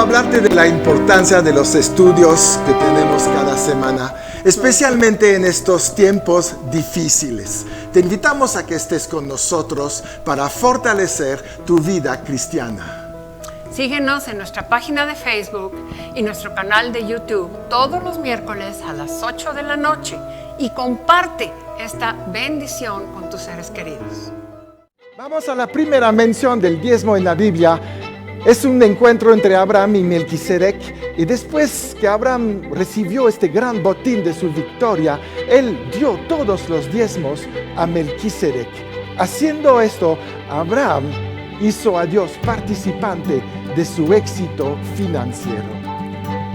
hablarte de la importancia de los estudios que tenemos cada semana, especialmente en estos tiempos difíciles. Te invitamos a que estés con nosotros para fortalecer tu vida cristiana. Síguenos en nuestra página de Facebook y nuestro canal de YouTube todos los miércoles a las 8 de la noche y comparte esta bendición con tus seres queridos. Vamos a la primera mención del diezmo en la Biblia. Es un encuentro entre Abraham y Melquisedec, y después que Abraham recibió este gran botín de su victoria, él dio todos los diezmos a Melquisedec. Haciendo esto, Abraham hizo a Dios participante de su éxito financiero.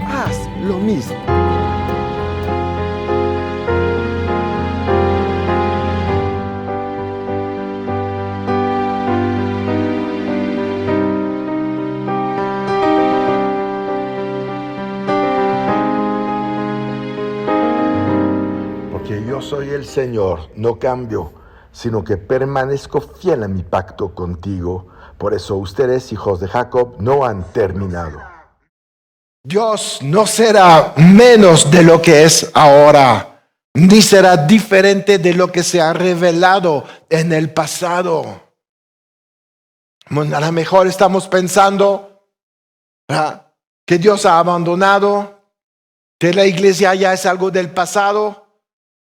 Haz lo mismo. Porque yo soy el Señor, no cambio, sino que permanezco fiel a mi pacto contigo. Por eso ustedes, hijos de Jacob, no han terminado. Dios no será menos de lo que es ahora, ni será diferente de lo que se ha revelado en el pasado. A lo mejor estamos pensando que Dios ha abandonado, que la iglesia ya es algo del pasado,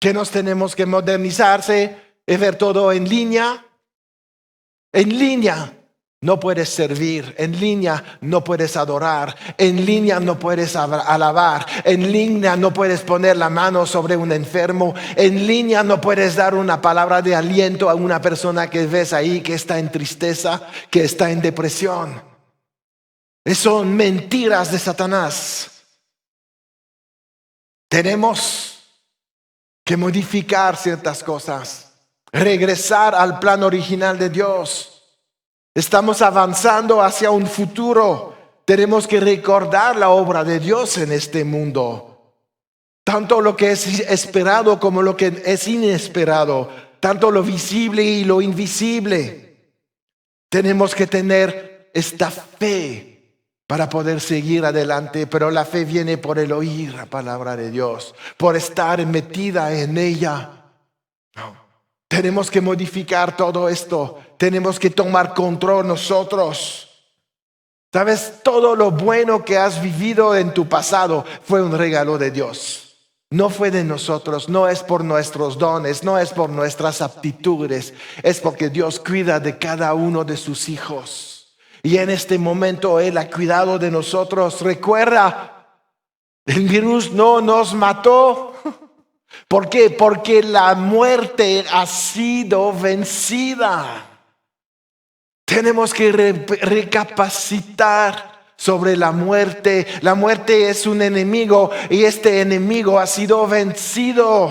que nos tenemos que modernizarse y ver todo en línea. En línea no puedes servir, en línea no puedes adorar, en línea no puedes alabar, en línea no puedes poner la mano sobre un enfermo, en línea no puedes dar una palabra de aliento a una persona que ves ahí que está en tristeza, que está en depresión. Son mentiras de Satanás. Tenemos que modificar ciertas cosas, regresar al plan original de Dios. Estamos avanzando hacia un futuro. Tenemos que recordar la obra de Dios en este mundo. Tanto lo que es esperado como lo que es inesperado. Tanto lo visible y lo invisible. Tenemos que tener esta fe para poder seguir adelante. Pero la fe viene por el oír la palabra de Dios, por estar metida en ella. Tenemos que modificar todo esto. Tenemos que tomar control nosotros. ¿Sabes? Todo lo bueno que has vivido en tu pasado fue un regalo de Dios. No fue de nosotros, no es por nuestros dones, no es por nuestras aptitudes. Es porque Dios cuida de cada uno de sus hijos. Y en este momento Él ha cuidado de nosotros. Recuerda, el virus no nos mató. ¿Por qué? Porque la muerte ha sido vencida. Tenemos que recapacitar sobre la muerte. La muerte es un enemigo y este enemigo ha sido vencido.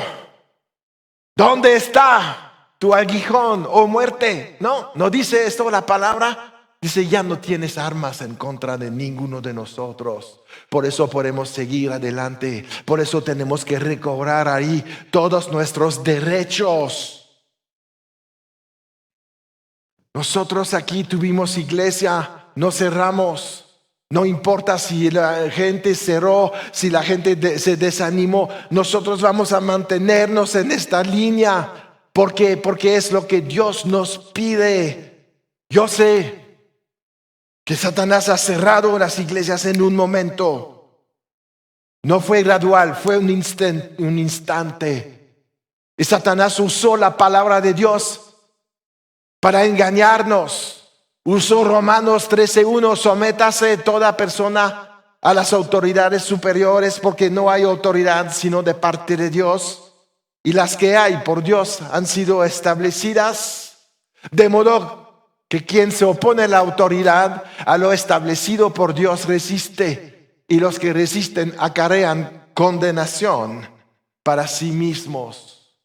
¿Dónde está tu aguijón, oh muerte? No dice esto la palabra. Dice, ya no tienes armas en contra de ninguno de nosotros. Por eso podemos seguir adelante. Por eso tenemos que recobrar ahí todos nuestros derechos. Nosotros aquí tuvimos iglesia, no cerramos. No importa si la gente cerró, si la gente se desanimó. Nosotros vamos a mantenernos en esta línea. ¿Por qué? Porque es lo que Dios nos pide. Yo sé que Satanás ha cerrado las iglesias en un momento. No fue gradual, fue un instante. Y Satanás usó la palabra de Dios para engañarnos. Usó Romanos 13:1, sométase toda persona a las autoridades superiores, porque no hay autoridad sino de parte de Dios. Y las que hay por Dios han sido establecidas, de modo que quien se opone a la autoridad, a lo establecido por Dios, resiste. Y los que resisten acarrean condenación para sí mismos.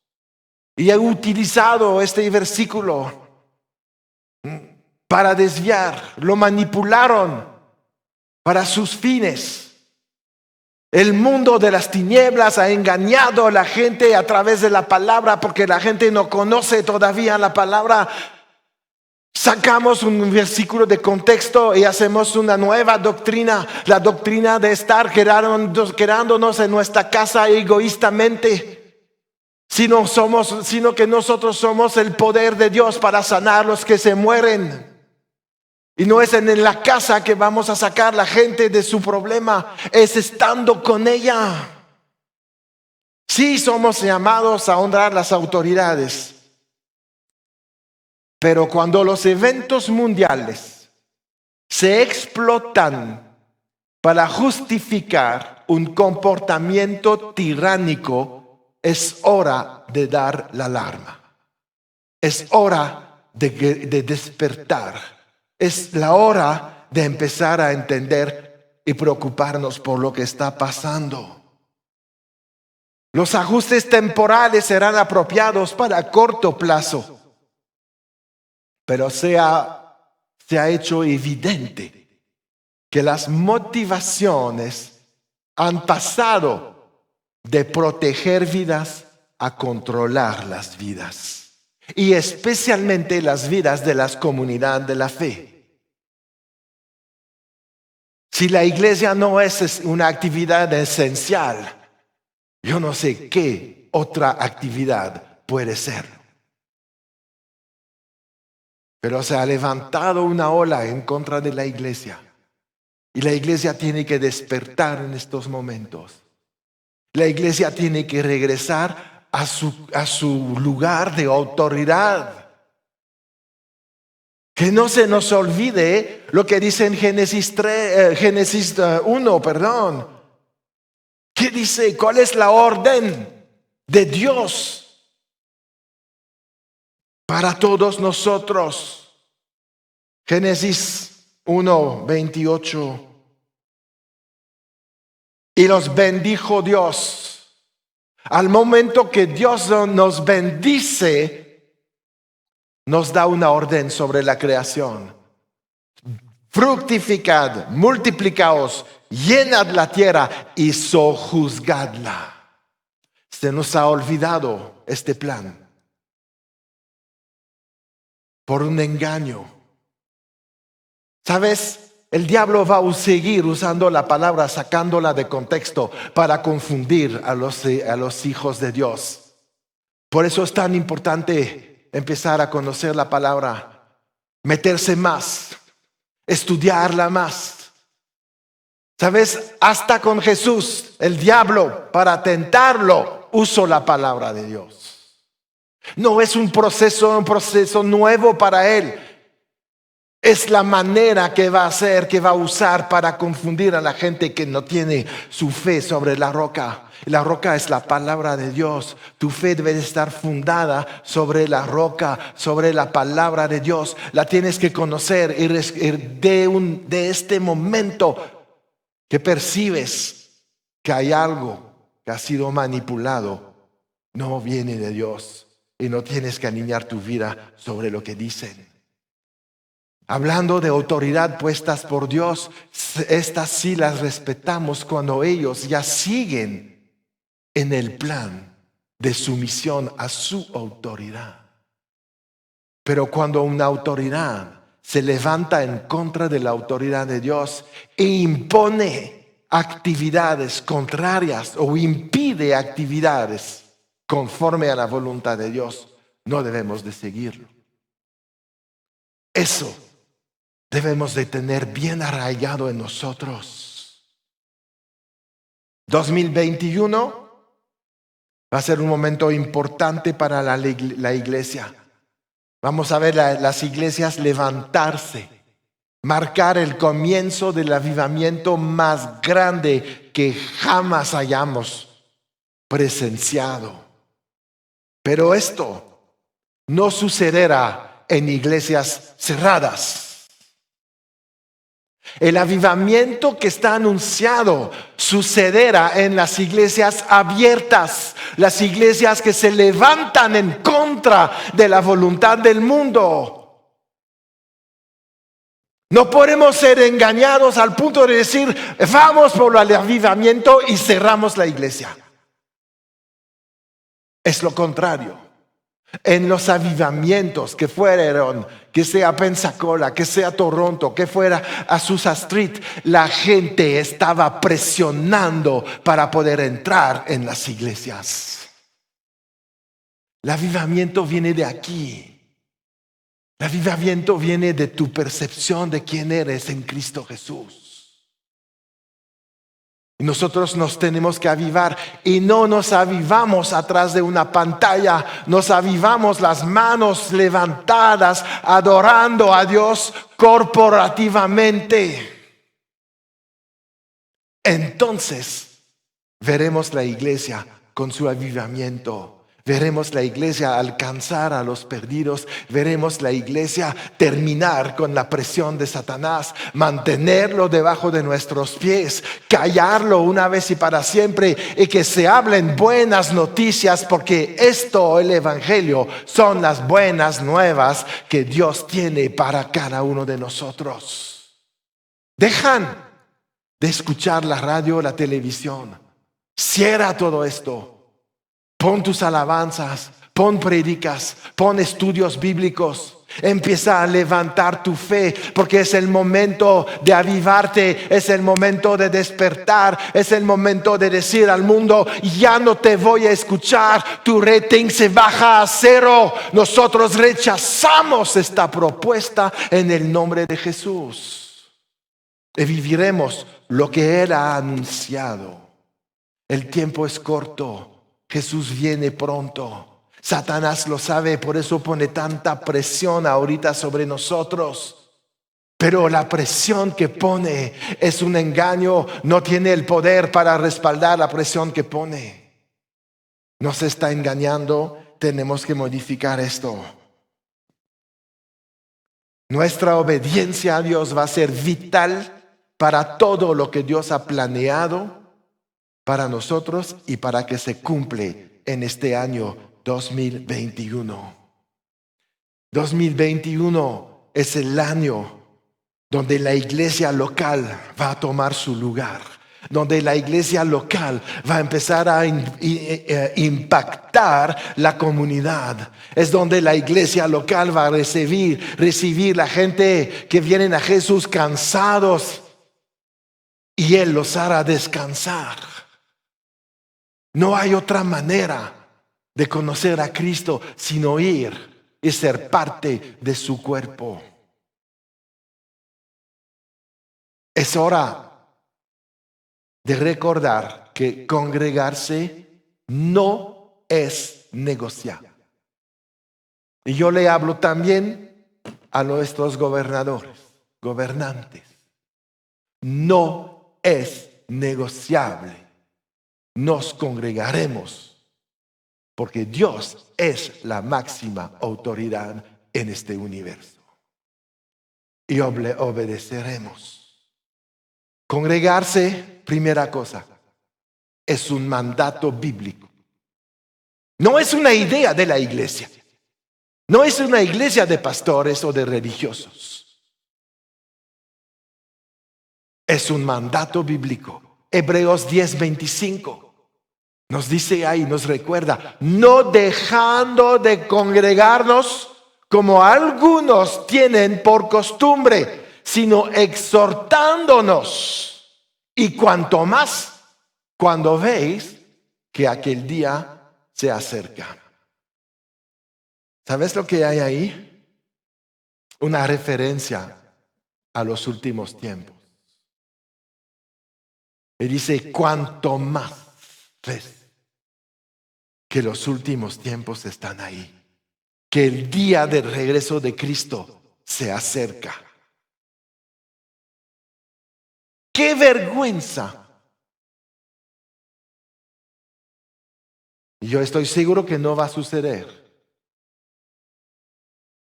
Y he utilizado este versículo para desviar. Lo manipularon para sus fines. El mundo de las tinieblas ha engañado a la gente a través de la palabra, porque la gente no conoce todavía la palabra. sacamos un versículo de contexto y hacemos una nueva doctrina, la doctrina de estar quedándonos en nuestra casa egoístamente, sino que nosotros somos el poder de Dios para sanar los que se mueren. Y no es en la casa que vamos a sacar la gente de su problema, es estando con ella. Sí, somos llamados a honrar las autoridades. Pero cuando los eventos mundiales se explotan para justificar un comportamiento tiránico, es hora de dar la alarma. Es hora de despertar. Es la hora de empezar a entender y preocuparnos por lo que está pasando. Los ajustes temporales serán apropiados para corto plazo. Pero se ha hecho evidente que las motivaciones han pasado de proteger vidas a controlar las vidas. Y especialmente las vidas de las comunidades de la fe. Si la iglesia no es una actividad esencial, yo no sé qué otra actividad puede ser. Pero se ha levantado una ola en contra de la iglesia. Y la iglesia tiene que despertar en estos momentos. La iglesia tiene que regresar a su lugar de autoridad. Que no se nos olvide lo que dice en Génesis 1, ¿Qué dice? ¿Cuál es la orden de Dios para todos nosotros? Génesis 1:28. Y los bendijo Dios. Al momento que Dios nos bendice, nos da una orden sobre la creación. Fructificad, multiplicaos, llenad la tierra y sojuzgadla. Se nos ha olvidado este plan. Por un engaño. ¿Sabes? El diablo va a seguir usando la palabra, sacándola de contexto para confundir a los hijos de Dios. Por eso es tan importante empezar a conocer la palabra, meterse más, estudiarla más. ¿Sabes? Hasta con Jesús, el diablo, para tentarlo, usó la palabra de Dios. No es un proceso nuevo para él. Es la manera que va a hacer, que va a usar para confundir a la gente que no tiene su fe sobre la roca. La roca es la palabra de Dios. Tu fe debe estar fundada sobre la roca, sobre la palabra de Dios. La tienes que conocer y de este momento que percibes que hay algo que ha sido manipulado, no viene de Dios. Y no tienes que alinear tu vida sobre lo que dicen. Hablando de autoridad puestas por Dios, estas sí las respetamos cuando ellos ya siguen en el plan de sumisión a su autoridad. Pero cuando una autoridad se levanta en contra de la autoridad de Dios e impone actividades contrarias o impide actividades conforme a la voluntad de Dios, no debemos de seguirlo. Eso debemos de tener bien arraigado en nosotros. 2021 va a ser un momento importante para la iglesia. Vamos a ver las iglesias levantarse, marcar el comienzo del avivamiento más grande que jamás hayamos presenciado. Pero esto no sucederá en iglesias cerradas. El avivamiento que está anunciado sucederá en las iglesias abiertas, las iglesias que se levantan en contra de la voluntad del mundo. No podemos ser engañados al punto de decir, vamos por el avivamiento y cerramos la iglesia. Es lo contrario. En los avivamientos que fueron, que sea Pensacola, que sea Toronto, que fuera Azusa Street, la gente estaba presionando para poder entrar en las iglesias. El avivamiento viene de aquí. El avivamiento viene de tu percepción de quién eres en Cristo Jesús. Y nosotros nos tenemos que avivar, y no nos avivamos atrás de una pantalla, nos avivamos las manos levantadas, adorando a Dios corporativamente. Entonces veremos la iglesia con su avivamiento. Veremos la iglesia alcanzar a los perdidos. Veremos la iglesia terminar con la presión de Satanás, mantenerlo debajo de nuestros pies, callarlo una vez y para siempre, y que se hablen buenas noticias, porque esto, el evangelio, son las buenas nuevas que Dios tiene para cada uno de nosotros. Dejan de escuchar la radio, la televisión. Cierra todo esto. Pon tus alabanzas, pon predicas, pon estudios bíblicos. Empieza a levantar tu fe, porque es el momento de avivarte, es el momento de despertar, es el momento de decir al mundo: ya no te voy a escuchar, tu rating se baja a 0. Nosotros rechazamos esta propuesta en el nombre de Jesús. Y viviremos lo que Él ha anunciado. El tiempo es corto. Jesús viene pronto. Satanás lo sabe, por eso pone tanta presión ahorita sobre nosotros. Pero la presión que pone es un engaño. No tiene el poder para respaldar la presión que pone. Nos está engañando. Tenemos que modificar esto. Nuestra obediencia a Dios va a ser vital para todo lo que Dios ha planeado para nosotros y para que se cumple en este año 2021. 2021 es el año donde la iglesia local va a tomar su lugar, donde la iglesia local va a empezar a impactar la comunidad. Es donde la iglesia local va a recibir la gente que vienen a Jesús cansados, y Él los hará descansar. No hay otra manera de conocer a Cristo sino ir y ser parte de su cuerpo. Es hora de recordar que congregarse no es negociable. Y yo le hablo también a nuestros gobernantes. No es negociable. Nos congregaremos porque Dios es la máxima autoridad en este universo, y obedeceremos. Congregarse, primera cosa, es un mandato bíblico. No es una idea de la iglesia. No es una iglesia de pastores o de religiosos. Es un mandato bíblico. Hebreos 10:25 nos dice ahí, nos recuerda: no dejando de congregarnos como algunos tienen por costumbre, sino exhortándonos, y cuanto más cuando veis que aquel día se acerca. ¿Sabes lo que hay ahí? Una referencia a los últimos tiempos. Y dice: cuanto más ves que los últimos tiempos están ahí, que el día del regreso de Cristo se acerca. ¡Qué vergüenza! Y yo estoy seguro que no va a suceder.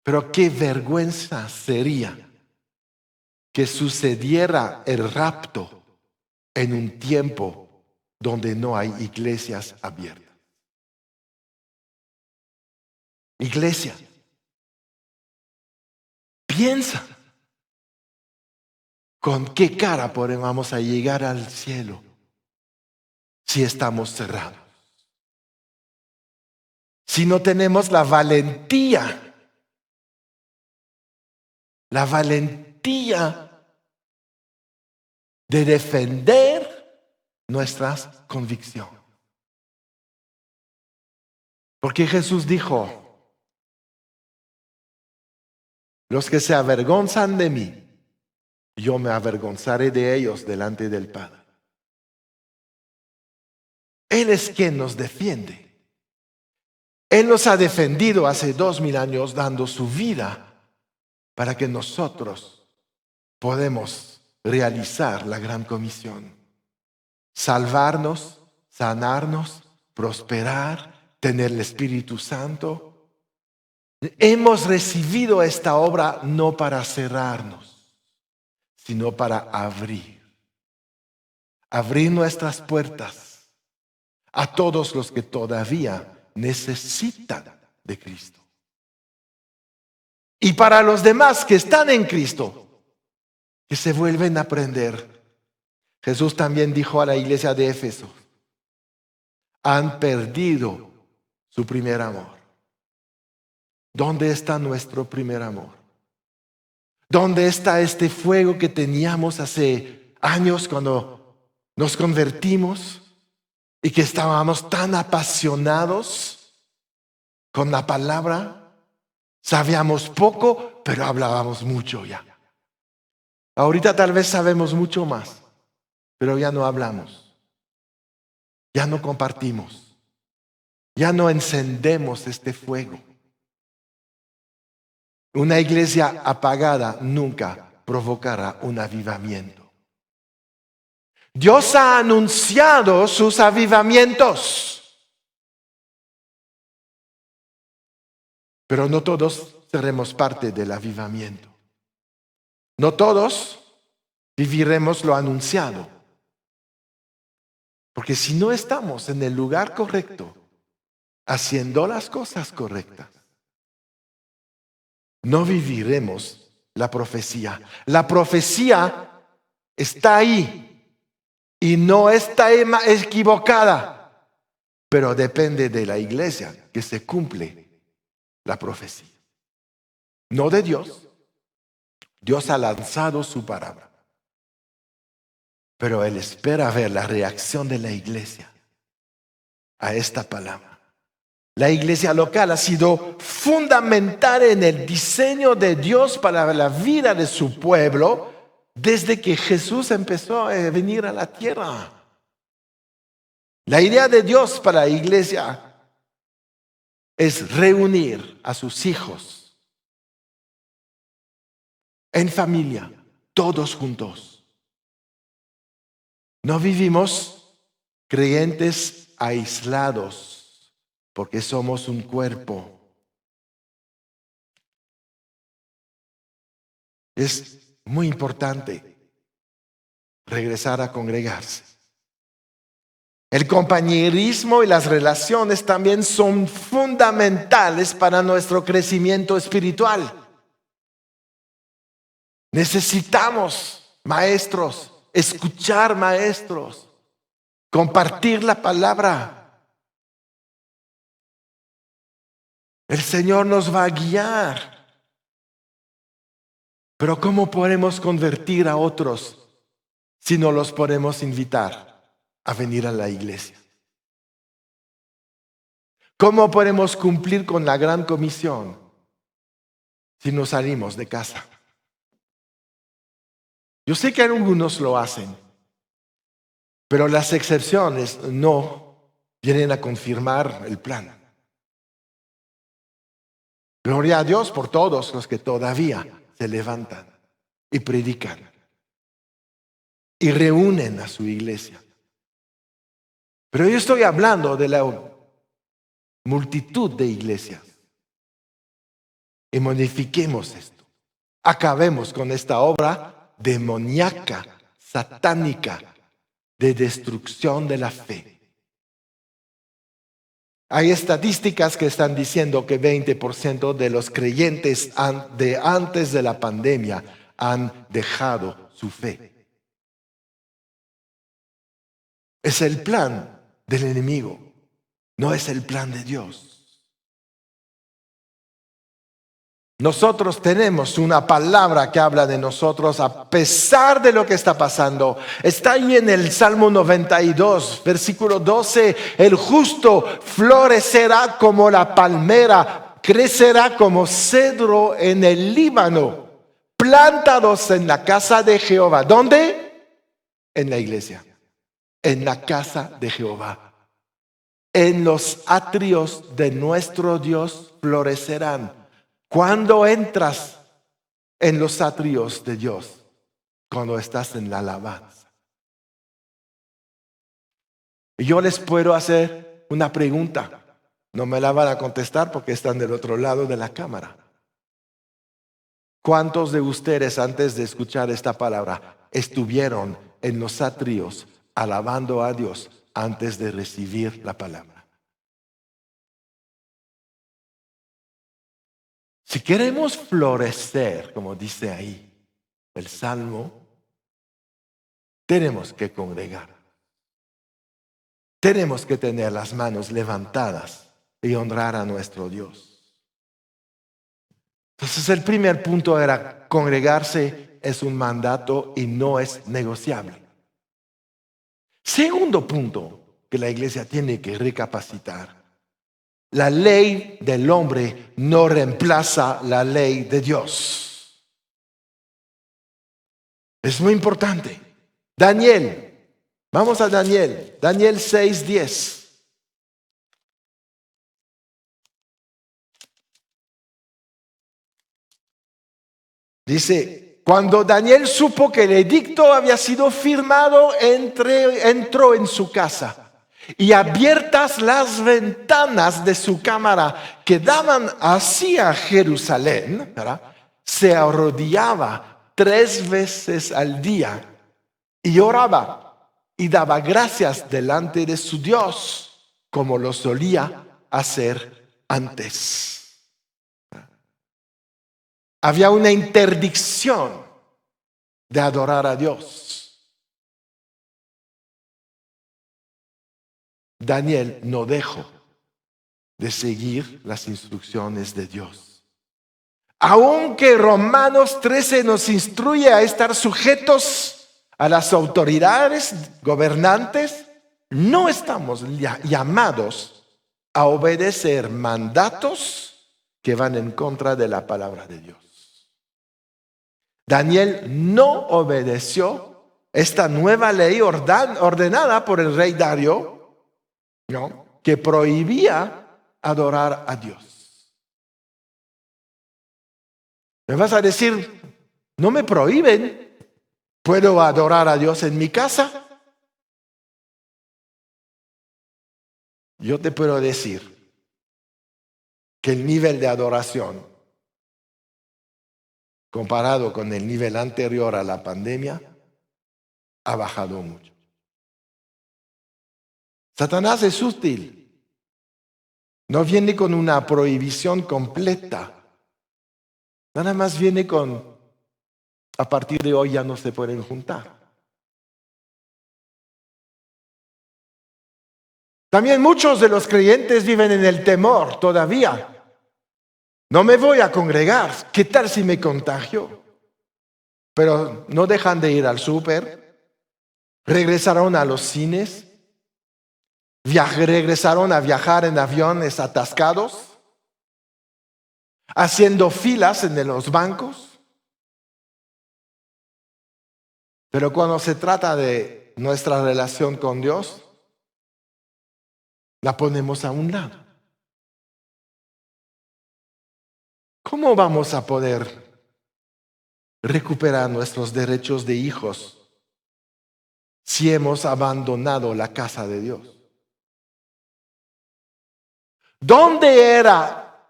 Pero qué vergüenza sería que sucediera el rapto en un tiempo donde no hay iglesias abiertas. Iglesia, piensa, ¿con qué cara vamos a llegar al cielo si estamos cerrados? si no tenemos la valentía de defender nuestras convicciones. Porque Jesús dijo, los que se avergonzan de mí, yo me avergonzaré de ellos delante del Padre. Él es quien nos defiende. Él nos ha defendido hace 2000 años dando su vida para que nosotros podamos realizar la gran comisión. Salvarnos, sanarnos, prosperar, tener el Espíritu Santo. Hemos recibido esta obra no para cerrarnos, sino para abrir nuestras puertas a todos los que todavía necesitan de Cristo. Y para los demás que están en Cristo, que se vuelven a aprender. Jesús también dijo a la iglesia de Éfeso, han perdido su primer amor. ¿Dónde está nuestro primer amor? ¿Dónde está este fuego que teníamos hace años cuando nos convertimos y que estábamos tan apasionados con la palabra? Sabíamos poco, pero hablábamos mucho ya. Ahorita tal vez sabemos mucho más, pero ya no hablamos, ya no compartimos, ya no encendemos este fuego. Una iglesia apagada nunca provocará un avivamiento. Dios ha anunciado sus avivamientos, pero no todos seremos parte del avivamiento. No todos viviremos lo anunciado. Porque si no estamos en el lugar correcto, haciendo las cosas correctas, no viviremos la profecía. La profecía está ahí y no está equivocada, pero depende de la iglesia que se cumple la profecía. No de Dios. Dios ha lanzado su palabra, pero Él espera ver la reacción de la iglesia a esta palabra. La iglesia local ha sido fundamental en el diseño de Dios para la vida de su pueblo desde que Jesús empezó a venir a la tierra. La idea de Dios para la iglesia es reunir a sus hijos en familia, todos juntos. No vivimos creyentes aislados porque somos un cuerpo. Es muy importante regresar a congregarse. El compañerismo y las relaciones también son fundamentales para nuestro crecimiento espiritual. Necesitamos maestros, escuchar maestros, compartir la palabra. El Señor nos va a guiar. Pero ¿cómo podemos convertir a otros si no los podemos invitar a venir a la iglesia? ¿Cómo podemos cumplir con la gran comisión si no salimos de casa? Yo sé que algunos lo hacen, pero las excepciones no vienen a confirmar el plan. Gloria a Dios por todos los que todavía se levantan y predican y reúnen a su iglesia. Pero yo estoy hablando de la multitud de iglesias. Y modifiquemos esto. Acabemos con esta obra demoníaca, satánica, de destrucción de la fe. Hay estadísticas que están diciendo que 20% de los creyentes de antes de la pandemia han dejado su fe. Es el plan del enemigo, no es el plan de Dios. Nosotros tenemos una palabra que habla de nosotros a pesar de lo que está pasando. Está ahí en el Salmo 92, versículo 12. El justo florecerá como la palmera, crecerá como cedro en el Líbano, plantados en la casa de Jehová. ¿Dónde? En la iglesia, en la casa de Jehová. En los atrios de nuestro Dios florecerán. Cuando entras en los atrios de Dios, cuando estás en la alabanza. Y yo les puedo hacer una pregunta. No me la van a contestar porque están del otro lado de la cámara. ¿Cuántos de ustedes antes de escuchar esta palabra estuvieron en los atrios alabando a Dios antes de recibir la palabra? Si queremos florecer, como dice ahí el Salmo, tenemos que congregar. Tenemos que tener las manos levantadas y honrar a nuestro Dios. Entonces el primer punto era: congregarse es un mandato y no es negociable. Segundo punto que la iglesia tiene que recapacitar: la ley del hombre no reemplaza la ley de Dios. Es muy importante. Daniel, vamos a Daniel 6:10. Dice: cuando Daniel supo que el edicto había sido firmado, entró en su casa. Y abiertas las ventanas de su cámara que daban hacia Jerusalén, ¿verdad?, se arrodillaba 3 veces al día y oraba y daba gracias delante de su Dios, como lo solía hacer antes. Había una interdicción de adorar a Dios. Daniel no dejó de seguir las instrucciones de Dios. Aunque Romanos 13 nos instruye a estar sujetos a las autoridades gobernantes, no estamos llamados a obedecer mandatos que van en contra de la palabra de Dios. Daniel no obedeció esta nueva ley ordenada por el rey Darío, ¿no?, que prohibía adorar a Dios. Me vas a decir: no me prohíben, ¿puedo adorar a Dios en mi casa? Yo te puedo decir que el nivel de adoración comparado con el nivel anterior a la pandemia ha bajado mucho. Satanás es útil. No viene con una prohibición completa. Nada más viene con: a partir de hoy ya no se pueden juntar. También muchos de los creyentes viven en el temor todavía. No me voy a congregar. ¿Qué tal si me contagio? Pero no dejan de ir al súper. Regresaron a los cines. Regresaron a viajar en aviones atascados, haciendo filas en los bancos. Pero cuando se trata de nuestra relación con Dios, la ponemos a un lado. ¿Cómo vamos a poder recuperar nuestros derechos de hijos si hemos abandonado la casa de Dios? ¿Dónde era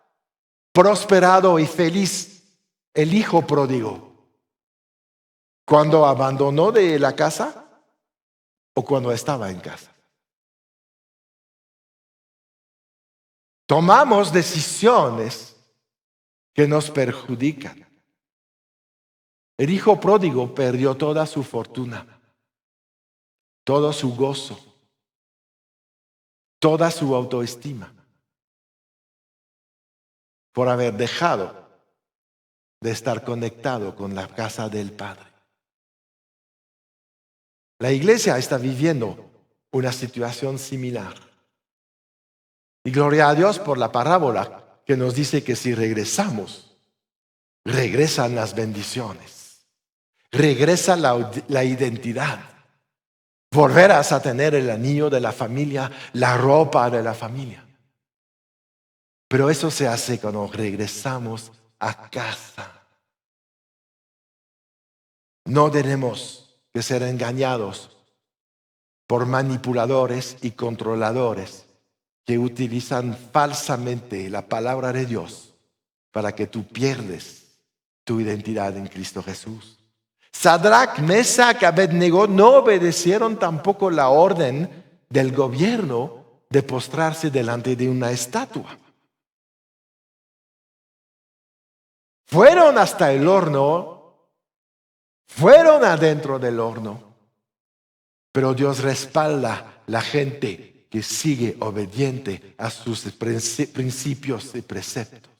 prosperado y feliz el hijo pródigo? ¿Cuando abandonó de la casa o cuando estaba en casa? Tomamos decisiones que nos perjudican. El hijo pródigo perdió toda su fortuna, todo su gozo, toda su autoestima, por haber dejado de estar conectado con la casa del Padre. La iglesia está viviendo una situación similar. Y gloria a Dios por la parábola que nos dice que si regresamos, regresan las bendiciones, regresa la identidad. Volverás a tener el anillo de la familia, la ropa de la familia. Pero eso se hace cuando regresamos a casa. No tenemos que ser engañados por manipuladores y controladores que utilizan falsamente la palabra de Dios para que tú pierdes tu identidad en Cristo Jesús. Sadrach, Mesach y Abednego no obedecieron tampoco la orden del gobierno de postrarse delante de una estatua. Fueron hasta el horno, fueron adentro del horno, pero Dios respalda la gente que sigue obediente a sus principios y preceptos.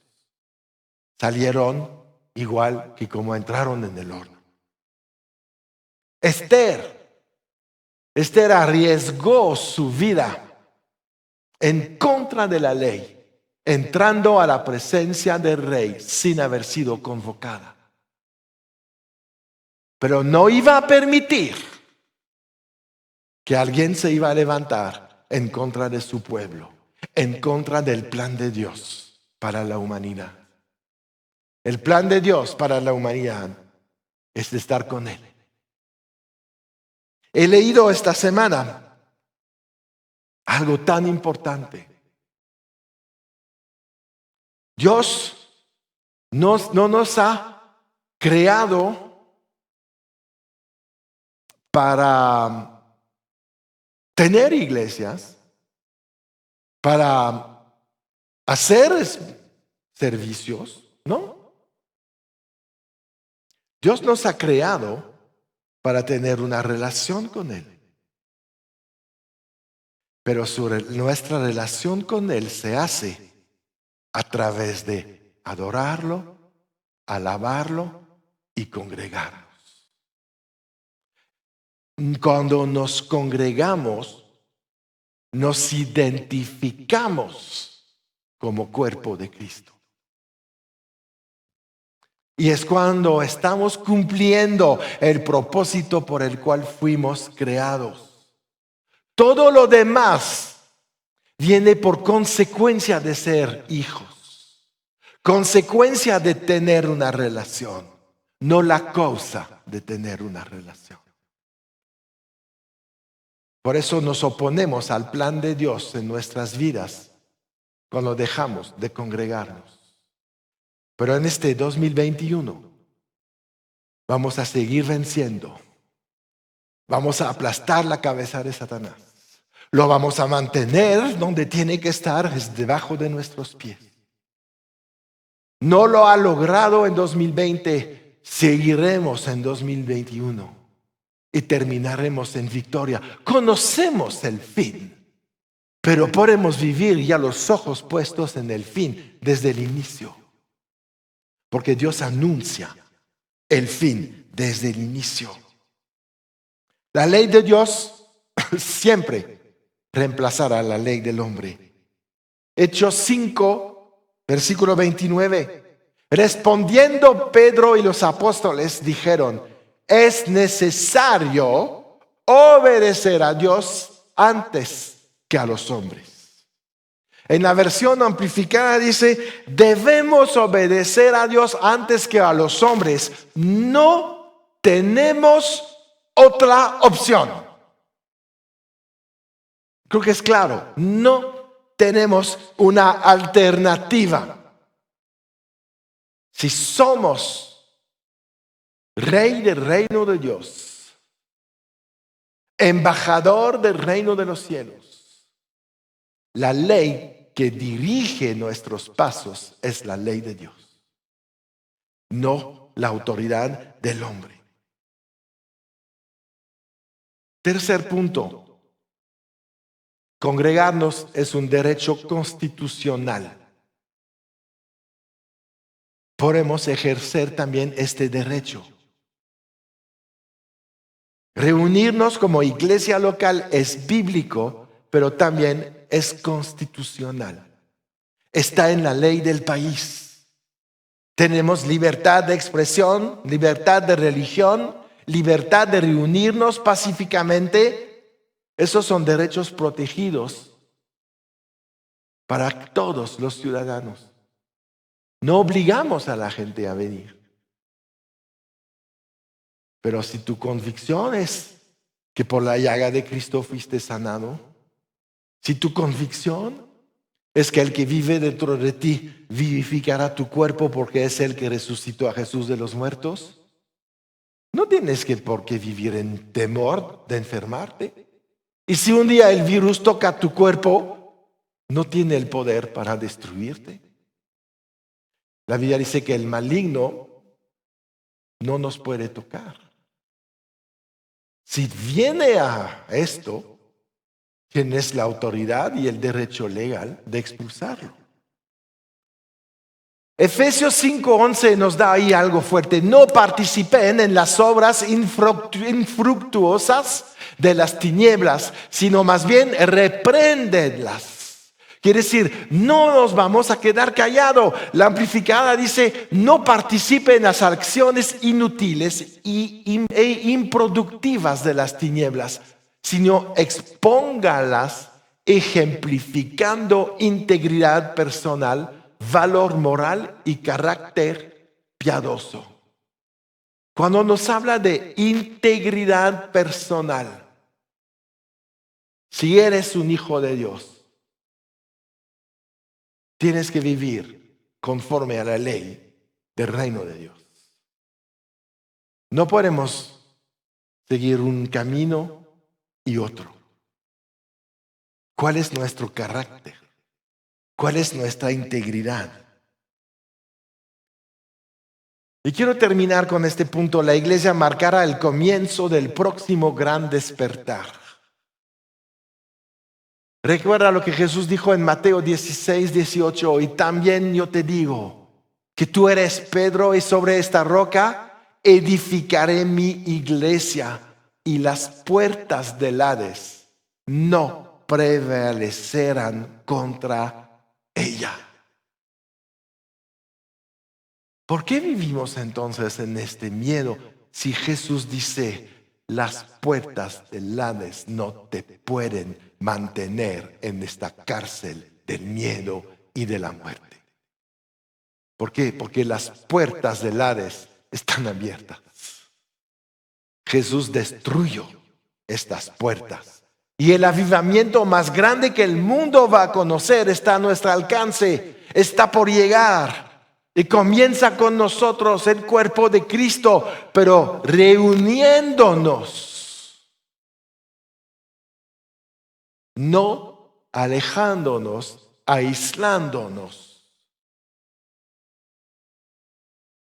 Salieron igual que como entraron en el horno. Esther arriesgó su vida en contra de la ley, entrando a la presencia del rey sin haber sido convocada. Pero no iba a permitir que alguien se iba a levantar en contra de su pueblo, en contra del plan de Dios para la humanidad. El plan de Dios para la humanidad es de estar con Él. He leído esta semana algo tan importante. Dios no nos ha creado para tener iglesias, para hacer servicios, ¿no? Dios nos ha creado para tener una relación con Él. Pero nuestra relación con Él se hace a través de adorarlo, alabarlo y congregarnos. Cuando nos congregamos, nos identificamos como cuerpo de Cristo. Y es cuando estamos cumpliendo el propósito por el cual fuimos creados. Todo lo demás viene por consecuencia de ser hijos, consecuencia de tener una relación, no la causa de tener una relación. Por eso nos oponemos al plan de Dios en nuestras vidas cuando dejamos de congregarnos. Pero en este 2021 vamos a seguir venciendo. Vamos a aplastar la cabeza de Satanás. Lo vamos a mantener donde tiene que estar, es debajo de nuestros pies. No lo ha logrado en 2020, seguiremos en 2021 y terminaremos en victoria. Conocemos el fin, pero podemos vivir ya los ojos puestos en el fin desde el inicio. Porque Dios anuncia el fin desde el inicio. La ley de Dios siempre reemplazará la ley del hombre. Hechos 5, versículo 29. Respondiendo Pedro y los apóstoles dijeron: es necesario obedecer a Dios antes que a los hombres. En la versión amplificada dice: debemos obedecer a Dios antes que a los hombres. No tenemos otra opción. Creo que es claro. No tenemos una alternativa. Si somos rey del reino de Dios, embajador del reino de los cielos, la ley que dirige nuestros pasos es la ley de Dios, no la autoridad del hombre. Tercer punto: congregarnos es un derecho constitucional. podemos ejercer también este derecho. Reunirnos como iglesia local es bíblico, pero también es constitucional. Está en la ley del país. Tenemos libertad de expresión, libertad de religión, libertad de reunirnos pacíficamente. Esos son derechos protegidos para todos los ciudadanos. No obligamos a la gente a venir. Pero si tu convicción es que por la llaga de Cristo fuiste sanado, si tu convicción es que el que vive dentro de ti vivificará tu cuerpo porque es el que resucitó a Jesús de los muertos, no tienes por qué vivir en temor de enfermarte. Y si un día el virus toca tu cuerpo, no tiene el poder para destruirte. La Biblia dice que el maligno no nos puede tocar. Si viene a esto, tienes la autoridad y el derecho legal de expulsarlo. Efesios 5:11 nos da ahí algo fuerte. No participen en las obras infructuosas de las tinieblas, sino más bien repréndenlas. Quiere decir, no nos vamos a quedar callados. La amplificada dice, no participe en las acciones inútiles e improductivas de las tinieblas, sino expóngalas ejemplificando integridad personal, valor moral y carácter piadoso. Cuando nos habla de integridad personal, si eres un hijo de Dios, tienes que vivir conforme a la ley del reino de Dios. No podemos seguir un camino y otro. ¿Cuál es nuestro carácter? ¿Cuál es nuestra integridad? Y quiero terminar con este punto. La iglesia marcará el comienzo del próximo gran despertar. Recuerda lo que Jesús dijo en Mateo 16:18, y también yo te digo que tú eres Pedro y sobre esta roca edificaré mi iglesia y las puertas del Hades no prevalecerán contra ella. ¿Por qué vivimos entonces en este miedo si Jesús dice las puertas del Hades no te pueden mantener en esta cárcel del miedo y de la muerte? ¿Por qué? Porque las puertas del Hades están abiertas. Jesús destruyó estas puertas. Y el avivamiento más grande que el mundo va a conocer está a nuestro alcance, está por llegar. Y comienza con nosotros, el cuerpo de Cristo, pero reuniéndonos, no alejándonos, aislándonos.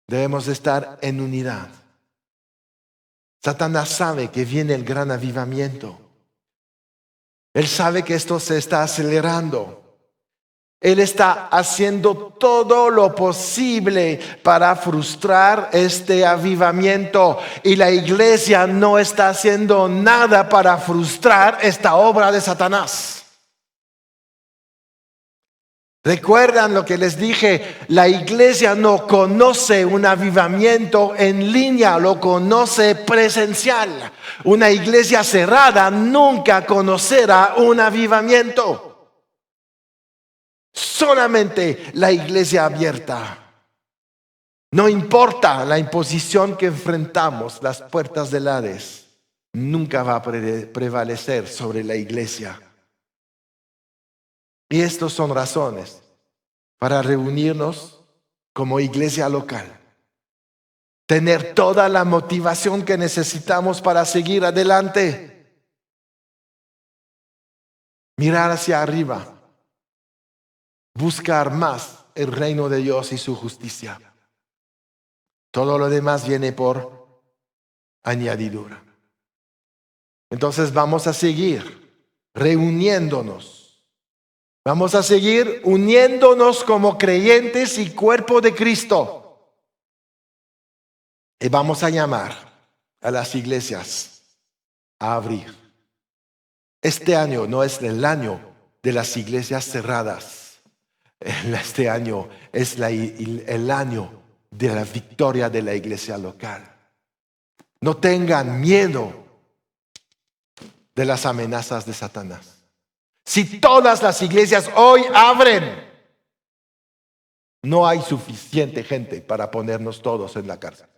Debemos estar en unidad. Satanás sabe que viene el gran avivamiento. Él sabe que esto se está acelerando. Él está haciendo todo lo posible para frustrar este avivamiento. Y la iglesia no está haciendo nada para frustrar esta obra de Satanás. ¿Recuerdan lo que les dije? La iglesia no conoce un avivamiento en línea, lo conoce presencial. Una iglesia cerrada nunca conocerá un avivamiento. Solamente la iglesia abierta. No importa la imposición que enfrentamos, las puertas del Hades nunca va a prevalecer sobre la iglesia. Y estas son razones para reunirnos como iglesia local. Tener toda la motivación que necesitamos para seguir adelante. Mirar hacia arriba. Buscar más el reino de Dios y su justicia. Todo lo demás viene por añadidura. Entonces vamos a seguir reuniéndonos. Vamos a seguir uniéndonos como creyentes y cuerpo de Cristo. Y vamos a llamar a las iglesias a abrir. Este año no es el año de las iglesias cerradas. Este año es el año de la victoria de la iglesia local. No tengan miedo de las amenazas de Satanás. Si todas las iglesias hoy abren, no hay suficiente gente para ponernos todos en la cárcel.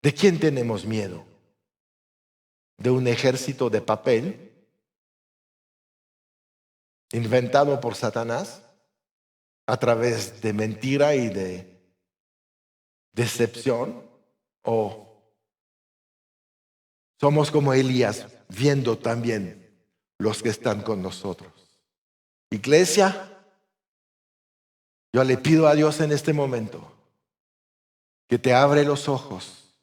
¿De quién tenemos miedo? ¿De un ejército de papel inventado por Satanás a través de mentira y de decepción? ¿O somos como Elías, viendo también los que están con nosotros? Iglesia, yo le pido a Dios en este momento que te abre los ojos,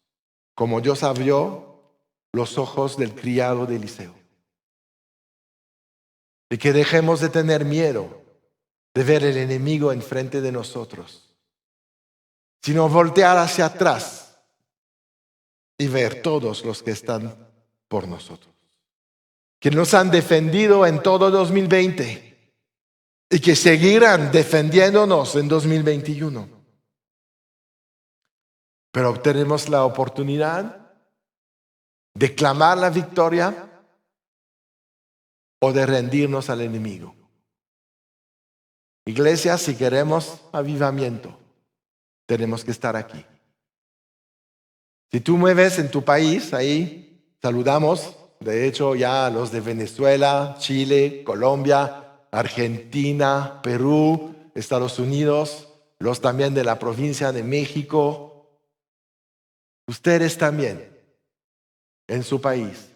como Dios abrió los ojos del criado de Eliseo. Y que dejemos de tener miedo de ver el enemigo enfrente de nosotros, sino voltear hacia atrás y ver todos los que están por nosotros, que nos han defendido en todo 2020 y que seguirán defendiéndonos en 2021. Pero tenemos la oportunidad de clamar la victoria o de rendirnos al enemigo. Iglesia, si queremos avivamiento, tenemos que estar aquí. Si tú mueves en tu país, ahí saludamos, de hecho ya a los de Venezuela, Chile, Colombia, Argentina, Perú, Estados Unidos, los también de la provincia de México. Ustedes también en su país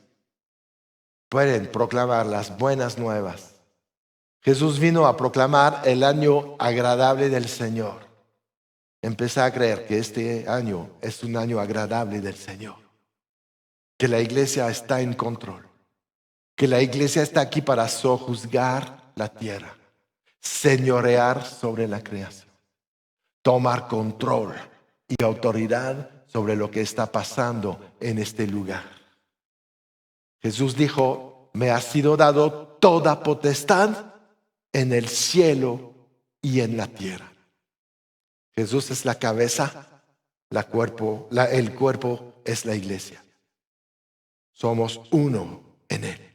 pueden proclamar las buenas nuevas. Jesús vino a proclamar el año agradable del Señor. Empecé a creer que este año es un año agradable del Señor, que la iglesia está en control, que la iglesia está aquí para sojuzgar la tierra, señorear sobre la creación, tomar control y autoridad sobre lo que está pasando en este lugar. Jesús dijo: me ha sido dado toda potestad en el cielo y en la tierra. Jesús es la cabeza, el cuerpo es la iglesia. Somos uno en Él.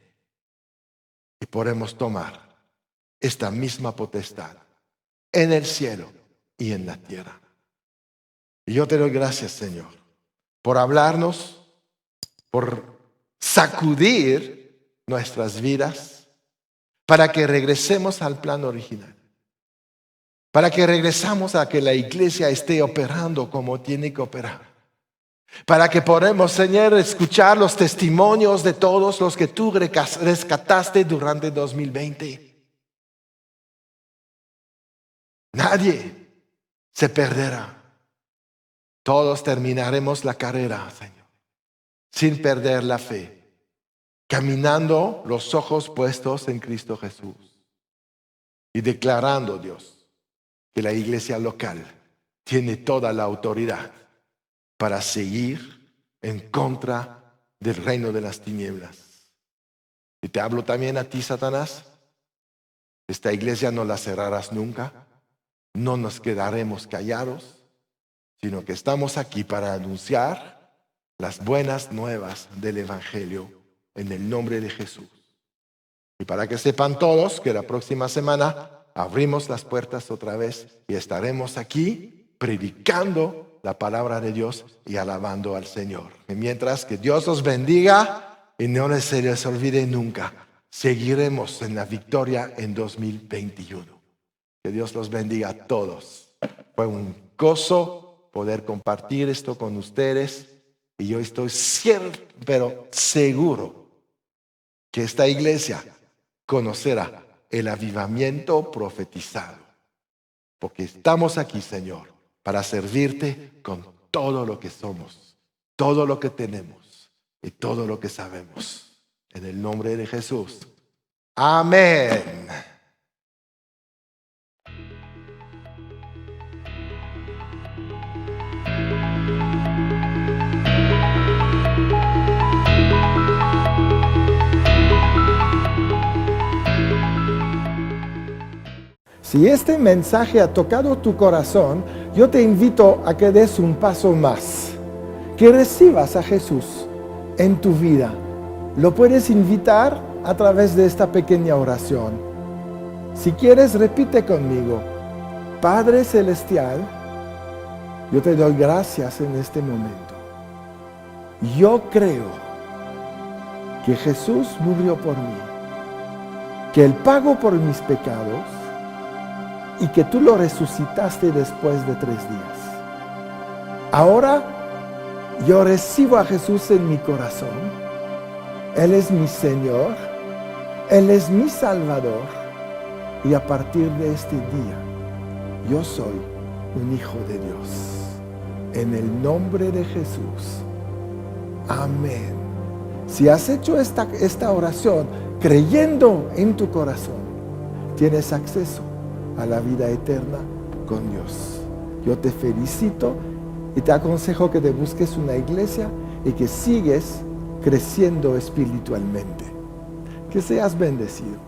Y podemos tomar esta misma potestad en el cielo y en la tierra. Y yo te doy gracias, Señor, por hablarnos, por sacudir nuestras vidas, para que regresemos al plan original, para que regresemos a que la iglesia esté operando como tiene que operar, para que podamos, Señor, escuchar los testimonios de todos los que tú rescataste durante 2020. Nadie se perderá. Todos terminaremos la carrera, Señor, sin perder la fe, caminando los ojos puestos en Cristo Jesús y declarando, Dios, que la iglesia local tiene toda la autoridad para seguir en contra del reino de las tinieblas. Y te hablo también a ti, Satanás. Esta iglesia no la cerrarás nunca. No nos quedaremos callados, sino que estamos aquí para anunciar las buenas nuevas del Evangelio en el nombre de Jesús. Y para que sepan todos que la próxima semana abrimos las puertas otra vez y estaremos aquí predicando la palabra de Dios y alabando al Señor. Y mientras, que Dios los bendiga y no se les olvide nunca, seguiremos en la victoria en 2021. Que Dios los bendiga a todos. Fue un gozo poder compartir esto con ustedes y yo estoy pero seguro que esta iglesia conocerá el avivamiento profetizado, porque estamos aquí, Señor, para servirte con todo lo que somos, todo lo que tenemos y todo lo que sabemos. En el nombre de Jesús. Amén. Si este mensaje ha tocado tu corazón, yo te invito a que des un paso más, que recibas a Jesús en tu vida. Lo puedes invitar a través de esta pequeña oración. Si quieres, repite conmigo: Padre Celestial, yo te doy gracias en este momento. Yo creo que Jesús murió por mí, que Él pagó por mis pecados y que tú lo resucitaste después de 3 días. Ahora yo recibo a Jesús en mi corazón. Él es mi Señor, Él es mi Salvador, y a partir de este día yo soy un hijo de Dios. En el nombre de Jesús. Amén. Si has hecho esta oración creyendo en tu corazón, tienes acceso a la vida eterna con Dios. Yo te felicito y te aconsejo que te busques una iglesia y que sigues creciendo espiritualmente. Que seas bendecido.